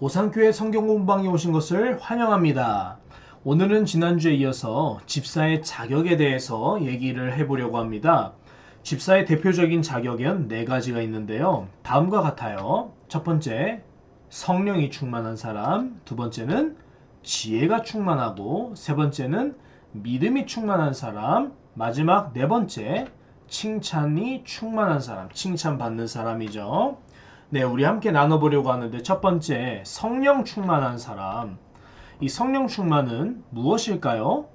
오산교회 성경공부방에 오신 것을 환영합니다. 오늘은 지난주에 이어서 집사의 자격에 대해서 얘기를 해보려고 합니다. 집사의 대표적인 자격은 네 가지가 있는데요. 다음과 같아요. 첫 번째, 성령이 충만한 사람. 두 번째는 지혜가 충만하고, 세 번째는 믿음이 충만한 사람. 마지막 네 번째, 칭찬이 충만한 사람, 칭찬받는 사람이죠. 네, 우리 함께 나눠보려고 하는데 첫 번째, 성령 충만한 사람. 이 성령 충만은 무엇일까요?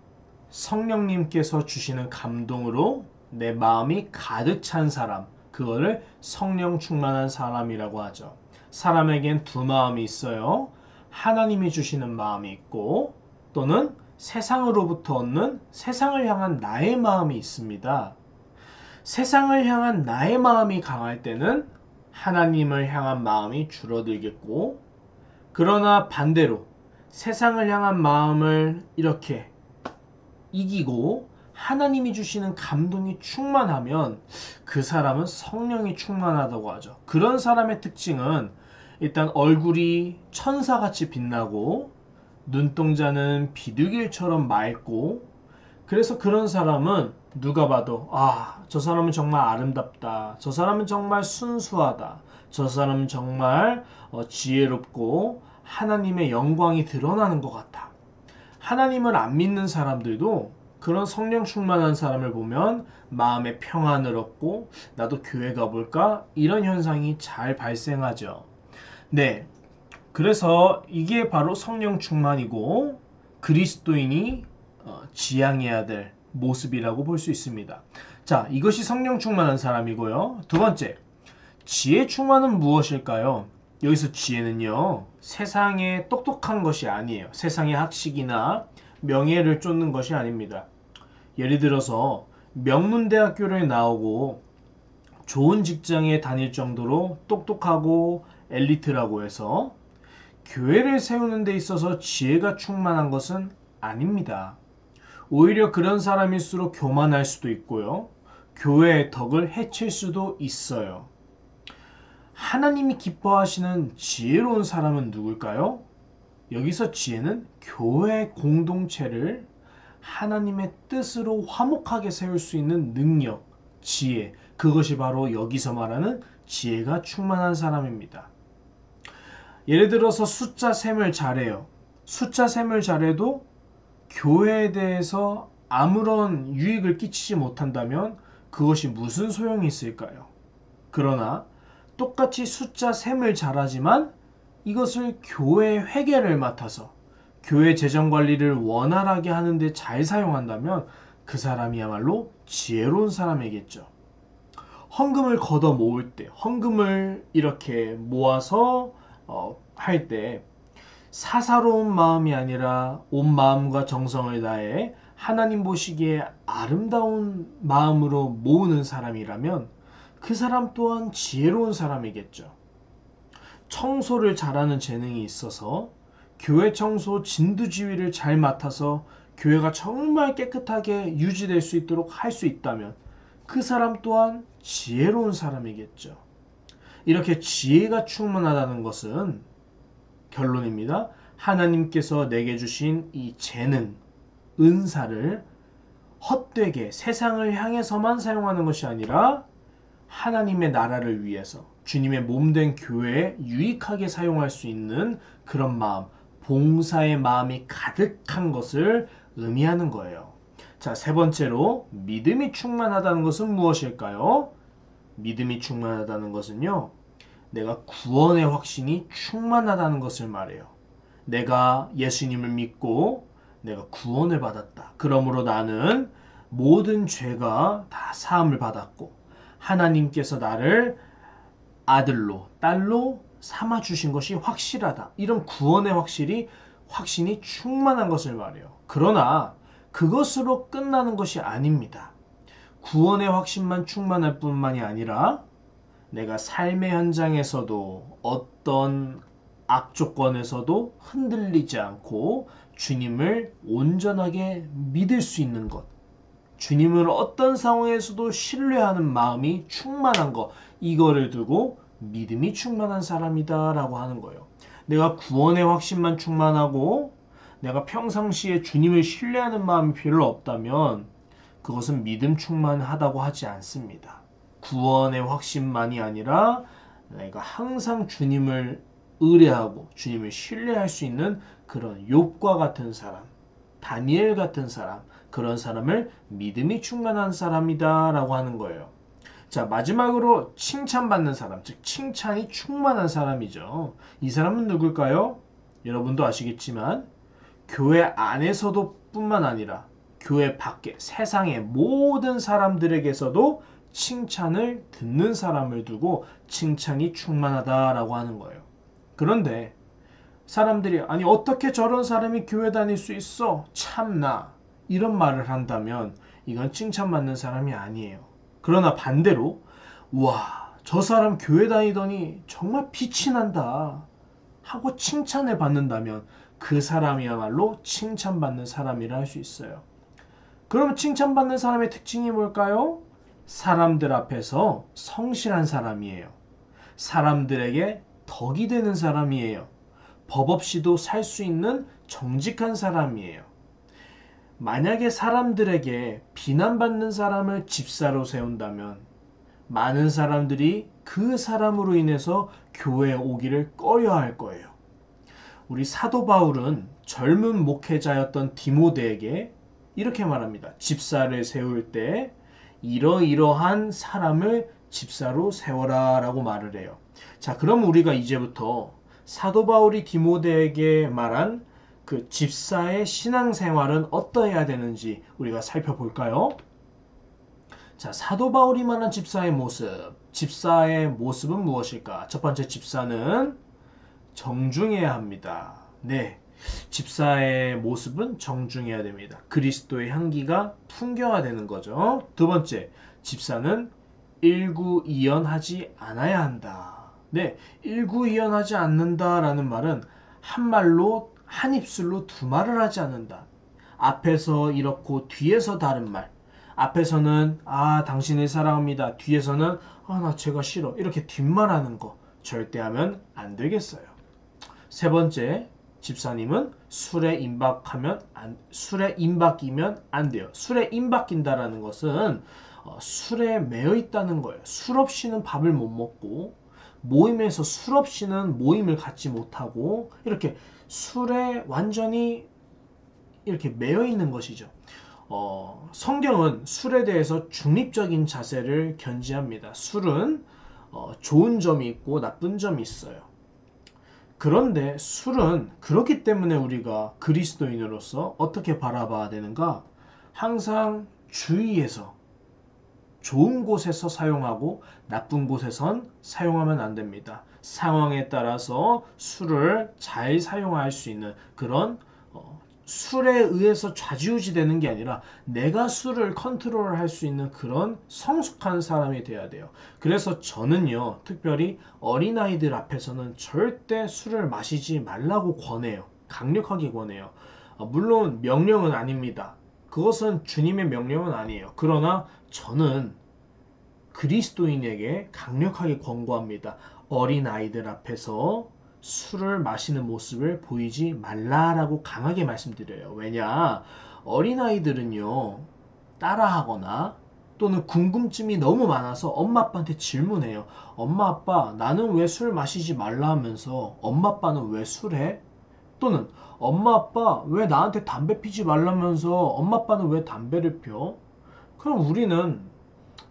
성령님께서 주시는 감동으로 내 마음이 가득 찬 사람, 그거를 성령 충만한 사람이라고 하죠. 사람에겐 두 마음이 있어요. 하나님이 주시는 마음이 있고, 또는 세상으로부터 얻는 세상을 향한 나의 마음이 있습니다. 세상을 향한 나의 마음이 강할 때는 하나님을 향한 마음이 줄어들겠고, 그러나 반대로 세상을 향한 마음을 이렇게 이기고 하나님이 주시는 감동이 충만하면 그 사람은 성령이 충만하다고 하죠. 그런 사람의 특징은 일단 얼굴이 천사같이 빛나고, 눈동자는 비둘기처럼 맑고, 그래서 그런 사람은 누가 봐도 저 사람은 정말 아름답다. 저 사람은 정말 순수하다. 저 사람은 정말 지혜롭고 하나님의 영광이 드러나는 것 같아. 하나님을 안 믿는 사람들도 그런 성령 충만한 사람을 보면 마음의 평안을 얻고 나도 교회 가볼까? 이런 현상이 잘 발생하죠. 네, 그래서 이게 바로 성령 충만이고 그리스도인이 지향해야 될 모습이라고 볼 수 있습니다. 자, 이것이 성령 충만한 사람이고요. 두 번째, 지혜 충만은 무엇일까요? 여기서 지혜는요, 세상에 똑똑한 것이 아니에요. 세상의 학식이나 명예를 쫓는 것이 아닙니다. 예를 들어서 명문대학교를 나오고 좋은 직장에 다닐 정도로 똑똑하고 엘리트라고 해서 교회를 세우는 데 있어서 지혜가 충만한 것은 아닙니다. 오히려 그런 사람일수록 교만할 수도 있고요. 교회의 덕을 해칠 수도 있어요. 하나님이 기뻐하시는 지혜로운 사람은 누굴까요? 여기서 지혜는 교회 공동체를 하나님의 뜻으로 화목하게 세울 수 있는 능력, 지혜, 그것이 바로 여기서 말하는 지혜가 충만한 사람입니다. 예를 들어서 숫자 셈을 잘해요. 숫자 셈을 잘해도 교회에 대해서 아무런 유익을 끼치지 못한다면 그것이 무슨 소용이 있을까요? 그러나 똑같이 숫자 셈을 잘하지만 이것을 교회 회계를 맡아서 교회 재정 관리를 원활하게 하는데 잘 사용한다면 그 사람이야말로 지혜로운 사람이겠죠. 헌금을 걷어 모을 때, 헌금을 이렇게 모아서 할 때 사사로운 마음이 아니라 온 마음과 정성을 다해 하나님 보시기에 아름다운 마음으로 모으는 사람이라면 그 사람 또한 지혜로운 사람이겠죠. 청소를 잘하는 재능이 있어서 교회 청소 진두지휘를 잘 맡아서 교회가 정말 깨끗하게 유지될 수 있도록 할 수 있다면 그 사람 또한 지혜로운 사람이겠죠. 이렇게 지혜가 충만하다는 것은 결론입니다. 하나님께서 내게 주신 이 재능, 은사를 헛되게 세상을 향해서만 사용하는 것이 아니라 하나님의 나라를 위해서 주님의 몸된 교회에 유익하게 사용할 수 있는 그런 마음, 봉사의 마음이 가득한 것을 의미하는 거예요. 자, 세 번째로 믿음이 충만하다는 것은 무엇일까요? 믿음이 충만하다는 것은요, 내가 구원의 확신이 충만하다는 것을 말해요. 내가 예수님을 믿고 내가 구원을 받았다. 그러므로 나는 모든 죄가 다 사함을 받았고 하나님께서 나를 아들로 딸로 삼아 주신 것이 확실하다. 이런 구원의 확신이 충만한 것을 말해요. 그러나 그것으로 끝나는 것이 아닙니다. 구원의 확신만 충만할 뿐만이 아니라 내가 삶의 현장에서도 어떤 악조건에서도 흔들리지 않고 주님을 온전하게 믿을 수 있는 것, 주님을 어떤 상황에서도 신뢰하는 마음이 충만한 것, 이거를 두고 믿음이 충만한 사람이다 라고 하는 거예요. 내가 구원의 확신만 충만하고 내가 평상시에 주님을 신뢰하는 마음이 별로 없다면 그것은 믿음 충만하다고 하지 않습니다. 구원의 확신만이 아니라 내가 항상 주님을 의뢰하고 주님을 신뢰할 수 있는 그런 욥과 같은 사람, 다니엘 같은 사람, 그런 사람을 믿음이 충만한 사람이다 라고 하는 거예요. 자, 마지막으로 칭찬받는 사람, 즉 칭찬이 충만한 사람이죠. 이 사람은 누굴까요? 여러분도 아시겠지만 교회 안에서도 뿐만 아니라 교회 밖에 세상의 모든 사람들에게서도 칭찬을 듣는 사람을 두고 칭찬이 충만하다라고 하는 거예요. 그런데 사람들이 아니 어떻게 저런 사람이 교회 다닐 수 있어? 참나. 이런 말을 한다면 이건 칭찬받는 사람이 아니에요. 그러나 반대로 와, 저 사람 교회 다니더니 정말 빛이 난다 하고 칭찬을 받는다면 그 사람이야말로 칭찬받는 사람이라 할 수 있어요. 그럼 칭찬받는 사람의 특징이 뭘까요? 사람들 앞에서 성실한 사람이에요. 사람들에게 덕이 되는 사람이에요. 법 없이도 살 수 있는 정직한 사람이에요. 만약에 사람들에게 비난받는 사람을 집사로 세운다면 많은 사람들이 그 사람으로 인해서 교회에 오기를 꺼려할 거예요. 우리 사도 바울은 젊은 목회자였던 디모데에게 이렇게 말합니다. 집사를 세울 때 이러이러한 사람을 집사로 세워라 라고 말을 해요. 자, 그럼 우리가 이제부터 사도 바울이 디모데에게 말한 그 집사의 신앙생활은 어떠해야 되는지 우리가 살펴볼까요? 자, 사도 바울이 말한 집사의 모습은 무엇일까? 첫 번째, 집사는 정중해야 합니다. 네, 집사의 모습은 정중해야 됩니다. 그리스도의 향기가 풍겨야 되는 거죠. 두 번째, 집사는 일구이연하지 않아야 한다. 네, 일구이연하지 않는다라는 말은 한 말로 한 입술로 두 말을 하지 않는다. 앞에서 이렇고 뒤에서 다른 말. 앞에서는 당신을 사랑합니다. 뒤에서는 나 제가 싫어. 이렇게 뒷말하는 거 절대 하면 안 되겠어요. 세 번째, 집사님은 술에 임박이면 안 돼요. 술에 임박인다라는 것은 술에 매여 있다는 거예요. 술 없이는 밥을 못 먹고 모임에서 술 없이는 모임을 갖지 못하고 이렇게 술에 완전히 이렇게 매여 있는 것이죠. 성경은 술에 대해서 중립적인 자세를 견지합니다. 술은 좋은 점이 있고 나쁜 점이 있어요. 그런데 술은 그렇기 때문에 우리가 그리스도인으로서 어떻게 바라봐야 되는가? 항상 주의해서 좋은 곳에서 사용하고 나쁜 곳에선 사용하면 안 됩니다. 상황에 따라서 술을 잘 사용할 수 있는 그런 술에 의해서 좌지우지되는 게 아니라 내가 술을 컨트롤할 수 있는 그런 성숙한 사람이 돼야 돼요. 그래서 저는요, 특별히 어린아이들 앞에서는 절대 술을 마시지 말라고 권해요. 강력하게 권해요. 물론 명령은 아닙니다. 그것은 주님의 명령은 아니에요. 그러나 저는 그리스도인에게 강력하게 권고합니다. 어린아이들 앞에서 술을 마시는 모습을 보이지 말라라고 강하게 말씀드려요. 왜냐? 어린아이들은요, 따라하거나 또는 궁금증이 너무 많아서 엄마 아빠한테 질문해요. 엄마 아빠, 나는 왜 술 마시지 말라 하면서 엄마 아빠는 왜 술해? 또는 엄마 아빠, 왜 나한테 담배 피지 말라면서 엄마 아빠는 왜 담배를 펴? 그럼 우리는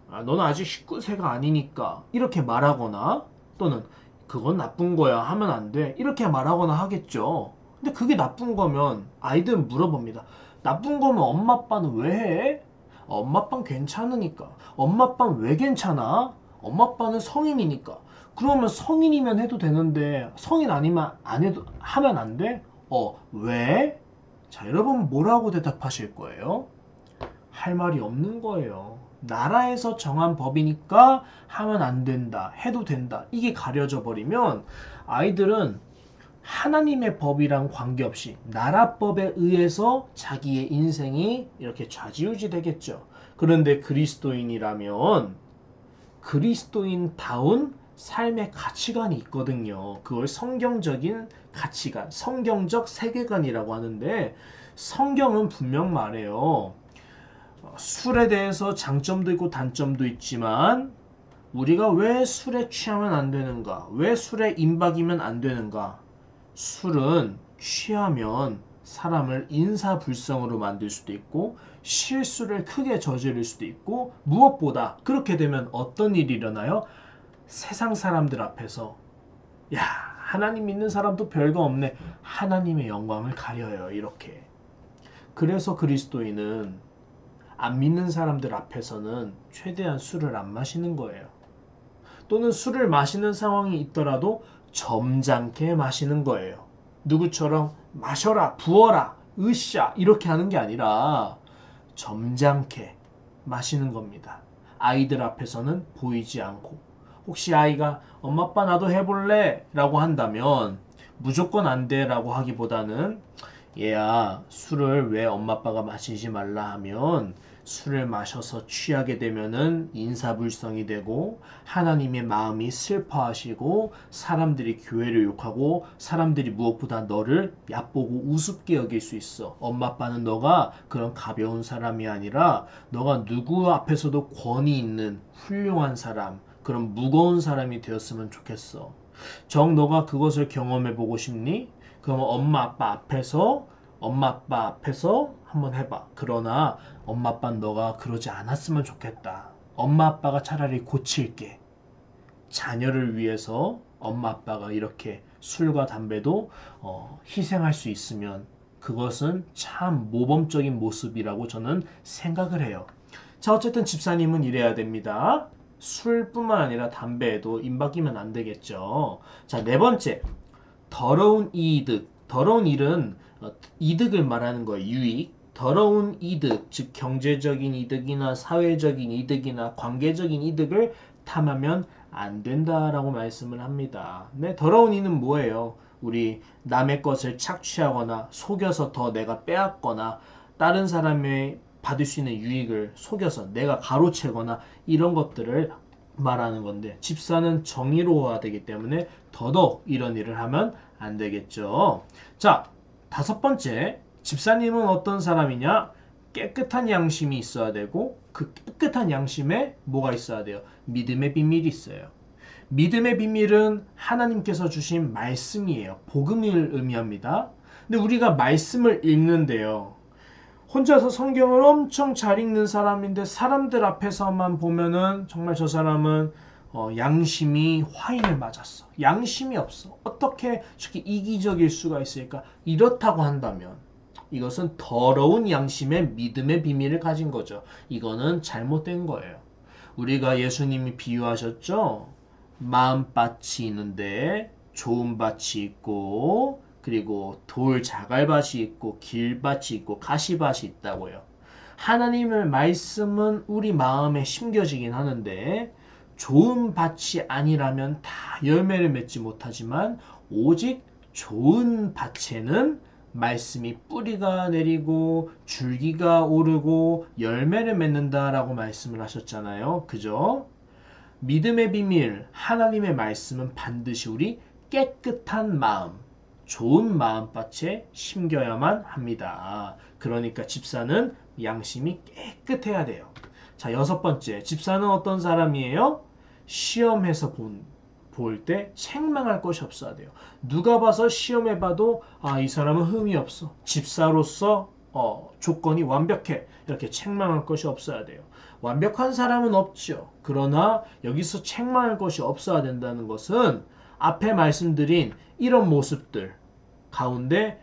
너는 아직 19세가 아니니까 이렇게 말하거나 또는 그건 나쁜 거야 하면 안 돼 이렇게 말하거나 하겠죠. 근데 그게 나쁜 거면 아이들은 물어봅니다. 나쁜 거면 엄마 아빠는 왜 해? 엄마 아빠는 괜찮으니까. 엄마 아빠는 왜 괜찮아? 엄마 아빠는 성인이니까. 그러면 성인이면 해도 되는데 성인 아니면 안 해도 하면 안 돼? 왜? 자, 여러분 뭐라고 대답하실 거예요? 할 말이 없는 거예요. 나라에서 정한 법이니까 하면 안 된다, 해도 된다. 이게 가려져 버리면 아이들은 하나님의 법이랑 관계없이 나라법에 의해서 자기의 인생이 이렇게 좌지우지 되겠죠. 그런데 그리스도인이라면 그리스도인다운 삶의 가치관이 있거든요. 그걸 성경적인 가치관, 성경적 세계관이라고 하는데 성경은 분명 말해요. 술에 대해서 장점도 있고 단점도 있지만 우리가 왜 술에 취하면 안 되는가? 왜 술에 임박이면 안 되는가? 술은 취하면 사람을 인사불성으로 만들 수도 있고 실수를 크게 저지를 수도 있고 무엇보다 그렇게 되면 어떤 일이 일어나요? 세상 사람들 앞에서 야, 하나님 믿는 사람도 별거 없네. 하나님의 영광을 가려요. 이렇게. 그래서 그리스도인은 안 믿는 사람들 앞에서는 최대한 술을 안 마시는 거예요. 또는 술을 마시는 상황이 있더라도 점잖게 마시는 거예요. 누구처럼 마셔라, 부어라, 으쌰 이렇게 하는 게 아니라 점잖게 마시는 겁니다. 아이들 앞에서는 보이지 않고 혹시 아이가 엄마 아빠 나도 해볼래? 라고 한다면 무조건 안 돼 라고 하기보다는 얘야 술을 왜 엄마 아빠가 마시지 말라 하면 술을 마셔서 취하게 되면은 인사불성이 되고 하나님의 마음이 슬퍼하시고 사람들이 교회를 욕하고 사람들이 무엇보다 너를 얕보고 우습게 여길 수 있어. 엄마 아빠는 너가 그런 가벼운 사람이 아니라 너가 누구 앞에서도 권위 있는 훌륭한 사람, 그런 무거운 사람이 되었으면 좋겠어. 정 너가 그것을 경험해 보고 싶니? 그럼 엄마 아빠 앞에서 한번 해봐. 그러나 엄마 아빠는 너가 그러지 않았으면 좋겠다. 엄마 아빠가 차라리 고칠게. 자녀를 위해서 엄마 아빠가 이렇게 술과 담배도 희생할 수 있으면 그것은 참 모범적인 모습이라고 저는 생각을 해요. 자, 어쨌든 집사님은 이래야 됩니다. 술뿐만 아니라 담배에도 임박이면 안 되겠죠. 자, 네 번째. 더러운 이득. 더러운 일은 이득을 말하는 거예요. 유익. 더러운 이득, 즉 경제적인 이득이나 사회적인 이득이나 관계적인 이득을 탐하면 안 된다라고 말씀을 합니다. 네, 더러운 이는 뭐예요? 우리 남의 것을 착취하거나 속여서 더 내가 빼앗거나 다른 사람의 받을 수 있는 유익을 속여서 내가 가로채거나 이런 것들을 말하는 건데 집사는 정의로워야 되기 때문에 더더욱 이런 일을 하면 안 되겠죠. 자, 다섯 번째, 집사님은 어떤 사람이냐? 깨끗한 양심이 있어야 되고 그 깨끗한 양심에 뭐가 있어야 돼요? 믿음의 비밀이 있어요. 믿음의 비밀은 하나님께서 주신 말씀이에요. 복음을 의미합니다. 근데 우리가 말씀을 읽는데요. 혼자서 성경을 엄청 잘 읽는 사람인데 사람들 앞에서만 보면은 정말 저 사람은 양심이 화인을 맞았어. 양심이 없어. 어떻게 저렇게 이기적일 수가 있을까? 이렇다고 한다면 이것은 더러운 양심의 믿음의 비밀을 가진 거죠. 이거는 잘못된 거예요. 우리가 예수님이 비유하셨죠? 마음밭이 있는데 좋은 밭이 있고 그리고 돌 자갈밭이 있고 길밭이 있고 가시밭이 있다고요. 하나님의 말씀은 우리 마음에 심겨지긴 하는데 좋은 밭이 아니라면 다 열매를 맺지 못하지만 오직 좋은 밭에는 말씀이 뿌리가 내리고 줄기가 오르고 열매를 맺는다라고 말씀을 하셨잖아요. 그죠? 믿음의 비밀, 하나님의 말씀은 반드시 우리 깨끗한 마음, 좋은 마음밭에 심겨야만 합니다. 그러니까 집사는 양심이 깨끗해야 돼요. 자, 여섯 번째, 집사는 어떤 사람이에요? 시험해서 볼 때 책망할 것이 없어야 돼요. 누가 봐서 시험해봐도 이 사람은 흠이 없어. 집사로서 조건이 완벽해. 이렇게 책망할 것이 없어야 돼요. 완벽한 사람은 없죠. 그러나 여기서 책망할 것이 없어야 된다는 것은 앞에 말씀드린 이런 모습들 가운데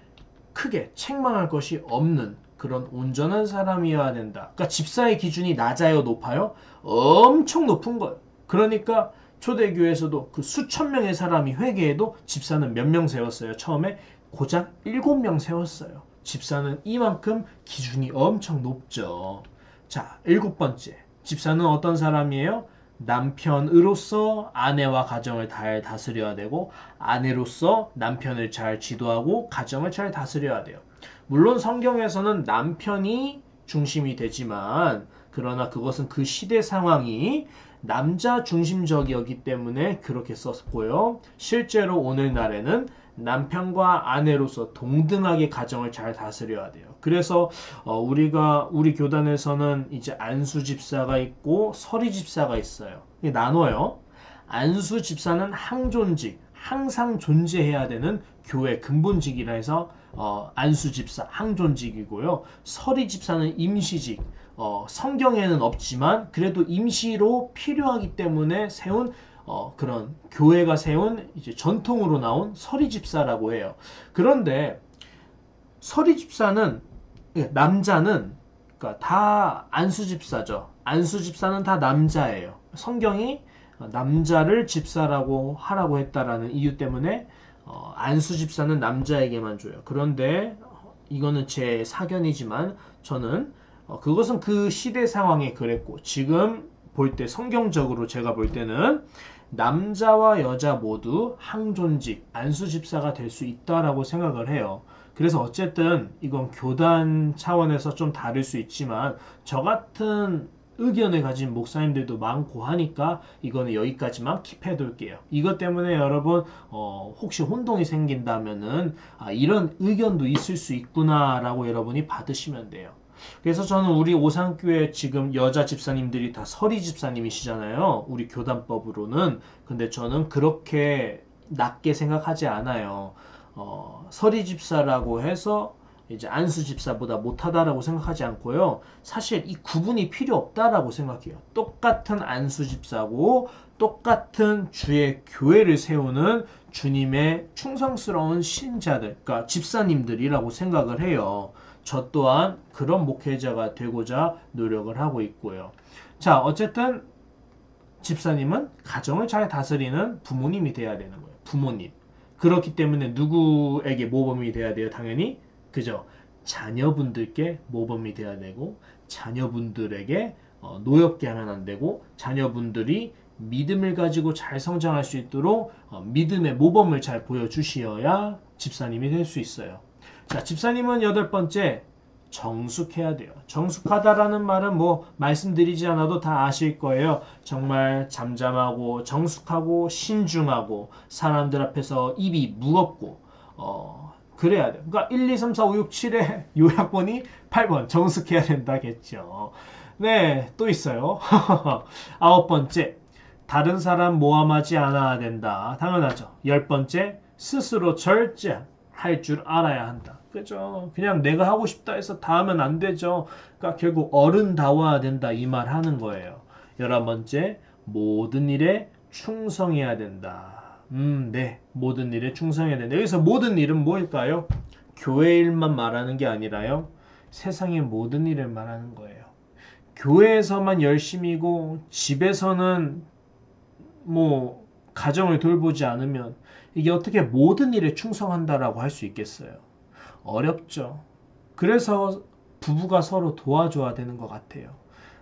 크게 책망할 것이 없는 그런 온전한 사람이어야 된다. 그러니까 집사의 기준이 낮아요, 높아요? 엄청 높은 거예요. 그러니까 초대교회에서도 그 수천 명의 사람이 회개해도 집사는 몇 명 세웠어요? 처음에 고작 7명 세웠어요. 집사는 이만큼 기준이 엄청 높죠. 자, 일곱 번째. 집사는 어떤 사람이에요? 남편으로서 아내와 가정을 잘 다스려야 되고 아내로서 남편을 잘 지도하고 가정을 잘 다스려야 돼요. 물론 성경에서는 남편이 중심이 되지만 그러나 그것은 그 시대 상황이 남자 중심적이었기 때문에 그렇게 썼고요. 실제로 오늘날에는 남편과 아내로서 동등하게 가정을 잘 다스려야 돼요. 그래서 우리 교단에서는 이제 안수 집사가 있고 서리 집사가 있어요. 이게 나눠요. 안수 집사는 항존직, 항상 존재해야 되는 교회 근본직이라 해서 안수 집사 항존직이고요. 서리 집사는 임시직, 성경에는 없지만 그래도 임시로 필요하기 때문에 세운 그런 교회가 세운 이제 전통으로 나온 서리 집사라고 해요. 그런데 서리 집사는 남자는 그러니까 다 안수 집사죠. 안수 집사는 다 남자예요. 성경이 남자를 집사라고 하라고 했다라는 이유 때문에 안수 집사는 남자에게만 줘요. 그런데 이거는 제 사견이지만 저는 그것은 그 시대 상황에 그랬고 지금 볼 때 성경적으로 제가 볼 때는 남자와 여자 모두 항존직 안수 집사가 될 수 있다라고 생각을 해요. 그래서 어쨌든 이건 교단 차원에서 좀 다를 수 있지만 저 같은 의견을 가진 목사님들도 많고 하니까 이거는 여기까지만 킵해둘게요. 이것 때문에 여러분 혹시 혼동이 생긴다면은 이런 의견도 있을 수 있구나라고 여러분이 받으시면 돼요. 그래서 저는 우리 오산교회 지금 여자 집사님들이 다 서리 집사님이시잖아요. 우리 교단법으로는. 근데 저는 그렇게 낮게 생각하지 않아요. 서리 집사라고 해서 이제 안수 집사보다 못하다라고 생각하지 않고요. 사실 이 구분이 필요 없다라고 생각해요. 똑같은 안수 집사고 똑같은 주의 교회를 세우는 주님의 충성스러운 신자들, 그러니까 집사님들이라고 생각을 해요. 저 또한 그런 목회자가 되고자 노력을 하고 있고요. 자, 어쨌든 집사님은 가정을 잘 다스리는 부모님이 돼야 되는 거예요. 부모님. 그렇기 때문에 누구에게 모범이 돼야 돼요? 당연히 그죠? 자녀분들께 모범이 돼야 되고 자녀분들에게 노엽게 하면 안 되고 자녀분들이 믿음을 가지고 잘 성장할 수 있도록 믿음의 모범을 잘 보여주셔야 집사님이 될 수 있어요. 자, 집사님은 여덟 번째 정숙해야 돼요. 정숙하다라는 말은 뭐 말씀드리지 않아도 다 아실 거예요. 정말 잠잠하고 정숙하고 신중하고 사람들 앞에서 입이 무겁고 그래야 돼요. 그러니까 1, 2, 3, 4, 5, 6, 7의 요약본이 8번 정숙해야 된다겠죠. 네, 또 있어요. 아홉 번째 다른 사람 모함하지 않아야 된다. 당연하죠. 열 번째 스스로 절제할 줄 알아야 한다. 그죠? 그냥 내가 하고 싶다 해서 다 하면 안 되죠. 그러니까 결국 어른다워야 된다 이 말 하는 거예요. 11번째 모든 일에 충성해야 된다. 네. 모든 일에 충성해야 된다. 여기서 모든 일은 뭘까요? 교회 일만 말하는 게 아니라요. 세상의 모든 일을 말하는 거예요. 교회에서만 열심히고 집에서는 뭐 가정을 돌보지 않으면 이게 어떻게 모든 일에 충성한다라고 할 수 있겠어요? 어렵죠. 그래서 부부가 서로 도와줘야 되는 것 같아요.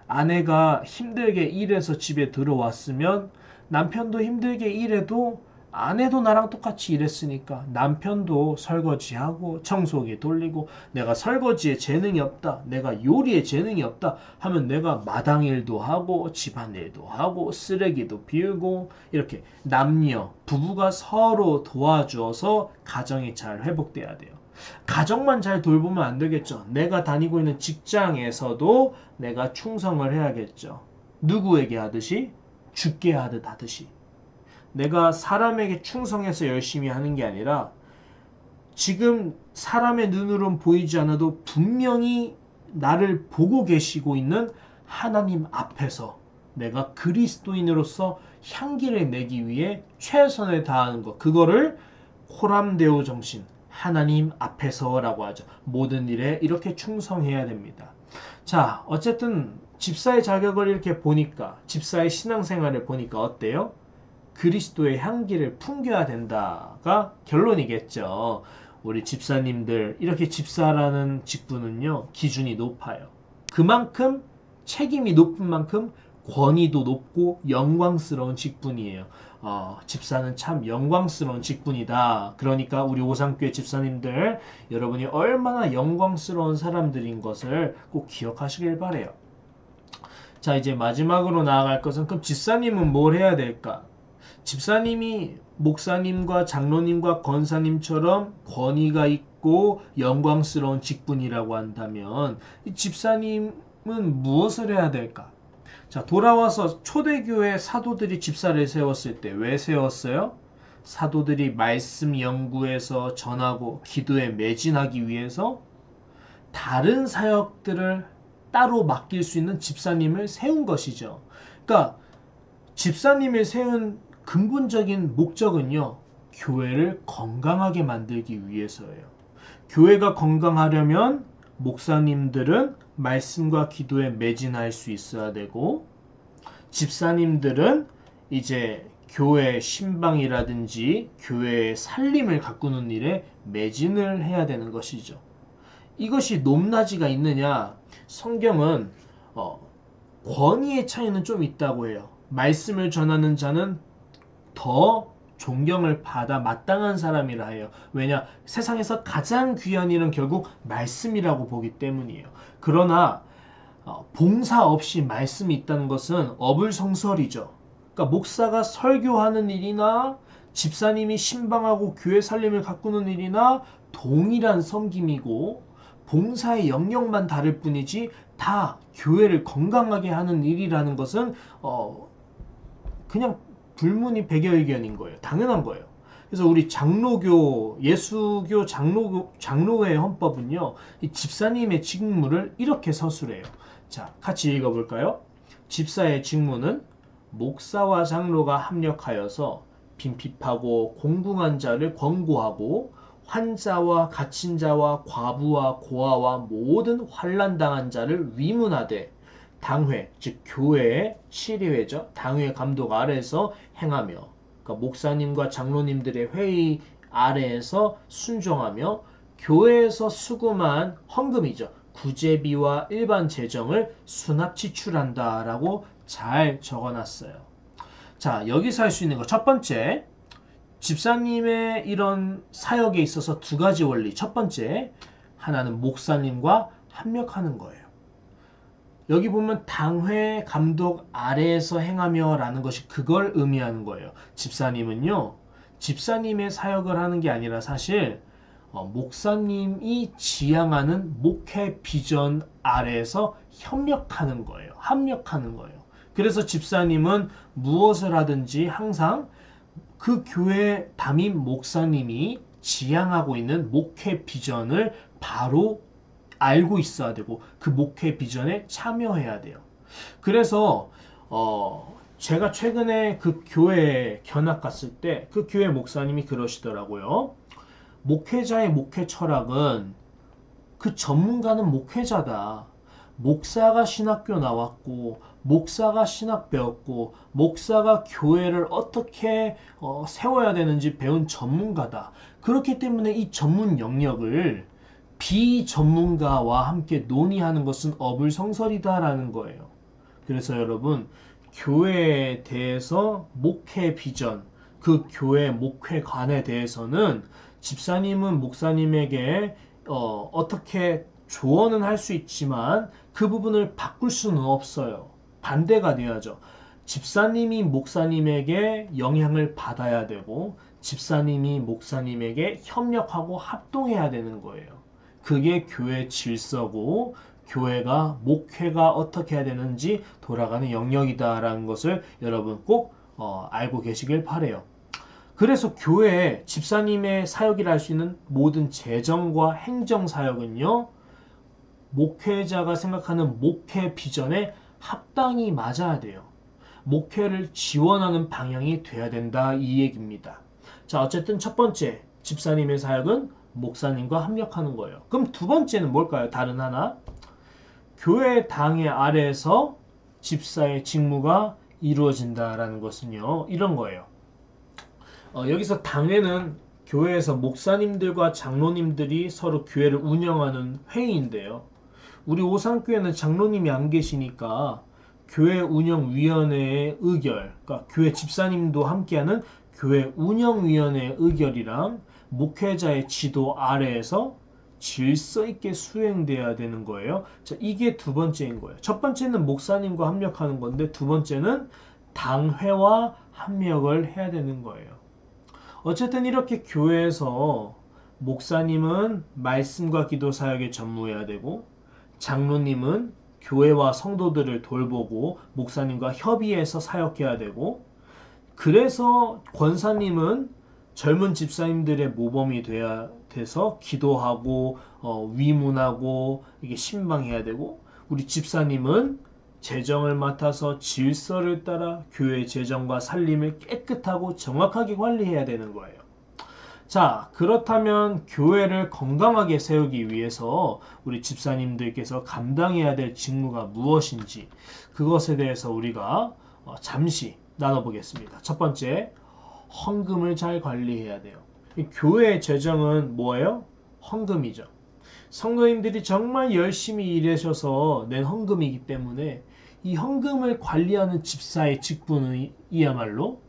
아내가 힘들게 일해서 집에 들어왔으면 남편도 힘들게 일해도 아내도 나랑 똑같이 일했으니까 남편도 설거지하고 청소기 돌리고 내가 설거지에 재능이 없다, 내가 요리에 재능이 없다 하면 내가 마당 일도 하고 집안 일도 하고 쓰레기도 비우고 이렇게 남녀, 부부가 서로 도와줘서 가정이 잘 회복돼야 돼요. 가정만 잘 돌보면 안 되겠죠. 내가 다니고 있는 직장에서도 내가 충성을 해야겠죠. 누구에게 하듯이? 주께 하듯 하듯이. 내가 사람에게 충성해서 열심히 하는 게 아니라 지금 사람의 눈으로는 보이지 않아도 분명히 나를 보고 계시고 있는 하나님 앞에서 내가 그리스도인으로서 향기를 내기 위해 최선을 다하는 것. 그거를 호람데오 정신, 하나님 앞에서라고 하죠. 모든 일에 이렇게 충성해야 됩니다. 자, 어쨌든 집사의 자격을 이렇게 보니까 집사의 신앙생활을 보니까 어때요? 그리스도의 향기를 풍겨야 된다가 결론이겠죠. 우리 집사님들 이렇게 집사라는 직분은요 기준이 높아요. 그만큼 책임이 높은 만큼 권위도 높고 영광스러운 직분이에요. 집사는 참 영광스러운 직분이다. 그러니까 우리 오산교회 집사님들 여러분이 얼마나 영광스러운 사람들인 것을 꼭 기억하시길 바래요. 자, 이제 마지막으로 나아갈 것은 그럼 집사님은 뭘 해야 될까? 집사님이 목사님과 장로님과 권사님처럼 권위가 있고 영광스러운 직분이라고 한다면 이 집사님은 무엇을 해야 될까? 자, 돌아와서 초대교회 사도들이 집사를 세웠을 때 왜 세웠어요? 사도들이 말씀 연구에서 전하고 기도에 매진하기 위해서 다른 사역들을 따로 맡길 수 있는 집사님을 세운 것이죠. 그러니까 집사님을 세운 근본적인 목적은요, 교회를 건강하게 만들기 위해서예요. 교회가 건강하려면 목사님들은 말씀과 기도에 매진할 수 있어야 되고, 집사님들은 이제 교회 신방이라든지 교회의 살림을 가꾸는 일에 매진을 해야 되는 것이죠. 이것이 높낮이가 있느냐? 성경은 권위의 차이는 좀 있다고 해요. 말씀을 전하는 자는 더 존경을 받아 마땅한 사람이라 해요. 왜냐? 세상에서 가장 귀한 일은 결국 말씀이라고 보기 때문이에요. 그러나 봉사 없이 말씀이 있다는 것은 어불성설이죠. 그러니까 목사가 설교하는 일이나 집사님이 신방하고 교회 살림을 가꾸는 일이나 동일한 섬김이고 봉사의 영역만 다를 뿐이지 다 교회를 건강하게 하는 일이라는 것은 그냥 불문이 백여의견인 거예요. 당연한 거예요. 그래서 우리 장로교, 예수교 장로회 헌법은요, 이 집사님의 직무를 이렇게 서술해요. 자, 같이 읽어볼까요? 집사의 직무는 목사와 장로가 합력하여서 빈핍하고 공궁한 자를 권고하고 환자와 갇힌 자와 과부와 고아와 모든 환난당한 자를 위문하되 당회, 즉 교회의 치리회죠. 당회 감독 아래에서 행하며, 그러니까 목사님과 장로님들의 회의 아래에서 순종하며 교회에서 수금한 헌금이죠. 구제비와 일반 재정을 수납 지출한다라고 잘 적어놨어요. 자, 여기서 할 수 있는 거 첫 번째, 집사님의 이런 사역에 있어서 두 가지 원리. 첫 번째, 하나는 목사님과 합력하는 거예요. 여기 보면 당회 감독 아래에서 행하며 라는 것이 그걸 의미하는 거예요. 집사님은요, 집사님의 사역을 하는 게 아니라 사실 목사님이 지향하는 목회 비전 아래에서 협력하는 거예요. 합력하는 거예요. 그래서 집사님은 무엇을 하든지 항상 그 교회 담임 목사님이 지향하고 있는 목회 비전을 바로 알고 있어야 되고 그 목회 비전에 참여해야 돼요. 그래서 제가 최근에 그 교회에 견학 갔을 때 그 교회 목사님이 그러시더라고요. 목회자의 목회 철학은 그 전문가는 목회자다. 목사가 신학교 나왔고 목사가 신학 배웠고 목사가 교회를 어떻게 세워야 되는지 배운 전문가다. 그렇기 때문에 이 전문 영역을 비전문가와 함께 논의하는 것은 어불성설이다라는 거예요. 그래서 여러분, 교회에 대해서 목회 비전, 그 교회 목회관에 대해서는 집사님은 목사님에게 어떻게 조언은 할 수 있지만 그 부분을 바꿀 수는 없어요. 반대가 돼야죠. 집사님이 목사님에게 영향을 받아야 되고 집사님이 목사님에게 협력하고 합동해야 되는 거예요. 그게 교회 질서고 교회가 목회가 어떻게 해야 되는지 돌아가는 영역이다라는 것을 여러분 꼭 알고 계시길 바라요. 그래서 교회에 집사님의 사역이라 할 수 있는 모든 재정과 행정 사역은요, 목회자가 생각하는 목회 비전에 합당이 맞아야 돼요. 목회를 지원하는 방향이 돼야 된다, 이 얘기입니다. 자, 어쨌든 첫 번째, 집사님의 사역은 목사님과 합력하는 거예요. 그럼 두 번째는 뭘까요? 다른 하나, 교회 당회 아래에서 집사의 직무가 이루어진다라는 것은요, 이런 거예요. 여기서 당회는 교회에서 목사님들과 장로님들이 서로 교회를 운영하는 회의인데요. 우리 오산교회는 장로님이 안 계시니까 교회 운영위원회의 의결, 그러니까 교회 집사님도 함께하는 교회 운영위원회의 의결이랑 목회자의 지도 아래에서 질서 있게 수행돼야 되는 거예요. 자, 이게 두 번째인 거예요. 첫 번째는 목사님과 합력하는 건데 두 번째는 당회와 합력을 해야 되는 거예요. 어쨌든 이렇게 교회에서 목사님은 말씀과 기도 사역에 전무해야 되고 장로님은 교회와 성도들을 돌보고 목사님과 협의해서 사역해야 되고 그래서 권사님은 젊은 집사님들의 모범이 돼서 기도하고 위문하고 이게 신방해야 되고 우리 집사님은 재정을 맡아서 질서를 따라 교회 재정과 살림을 깨끗하고 정확하게 관리해야 되는 거예요. 자, 그렇다면 교회를 건강하게 세우기 위해서 우리 집사님들께서 감당해야 될 직무가 무엇인지 그것에 대해서 우리가 잠시 나눠보겠습니다. 첫 번째, 헌금을 잘 관리해야 돼요. 교회의 재정은 뭐예요? 헌금이죠. 성도님들이 정말 열심히 일하셔서 낸 헌금이기 때문에 이 헌금을 관리하는 집사의 직분은 이야말로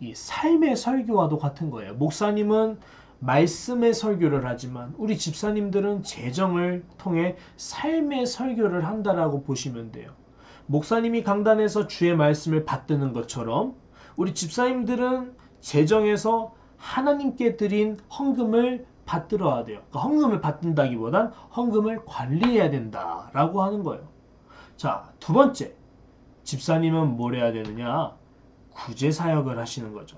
이 삶의 설교와도 같은 거예요. 목사님은 말씀의 설교를 하지만 우리 집사님들은 재정을 통해 삶의 설교를 한다라고 보시면 돼요. 목사님이 강단에서 주의 말씀을 받드는 것처럼 우리 집사님들은 재정에서 하나님께 드린 헌금을 받들어야 돼요. 그러니까 헌금을 받든다기보단 헌금을 관리해야 된다라고 하는 거예요. 자, 두 번째, 집사님은 뭘 해야 되느냐? 구제사역을 하시는 거죠.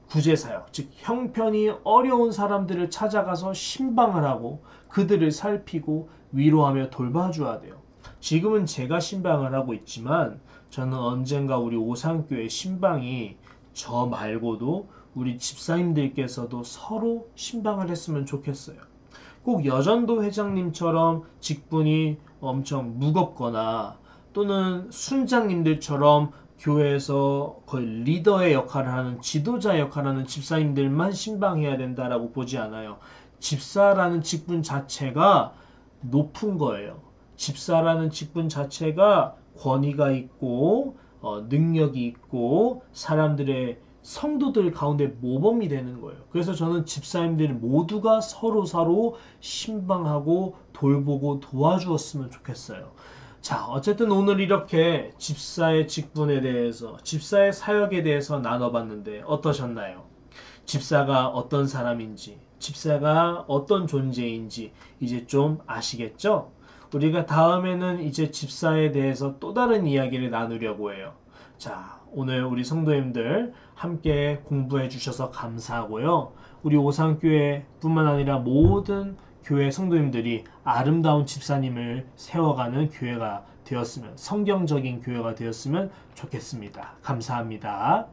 구제사역, 즉 형편이 어려운 사람들을 찾아가서 신방을 하고 그들을 살피고 위로하며 돌봐줘야 돼요. 지금은 제가 신방을 하고 있지만 저는 언젠가 우리 오산교회 신방이 저 말고도 우리 집사님들께서도 서로 신방을 했으면 좋겠어요. 꼭 여전도 회장님처럼 직분이 엄청 무겁거나 또는 순장님들처럼 교회에서 거의 리더의 역할을 하는 지도자 역할을 하는 집사님들만 신방해야 된다라고 보지 않아요. 집사라는 직분 자체가 높은 거예요. 집사라는 직분 자체가 권위가 있고 능력이 있고 사람들의 성도들 가운데 모범이 되는 거예요. 그래서 저는 집사님들 모두가 서로 신방하고 돌보고 도와주었으면 좋겠어요. 자, 어쨌든 오늘 이렇게 집사의 직분에 대해서, 집사의 사역에 대해서 나눠봤는데 어떠셨나요? 집사가 어떤 사람인지, 집사가 어떤 존재인지 이제 좀 아시겠죠? 우리가 다음에는 이제 집사에 대해서 또 다른 이야기를 나누려고 해요. 자, 오늘 우리 성도님들 함께 공부해 주셔서 감사하고요. 우리 오산교회 뿐만 아니라 모든 교회 성도님들이 아름다운 집사님을 세워가는 교회가 되었으면, 성경적인 교회가 되었으면 좋겠습니다. 감사합니다.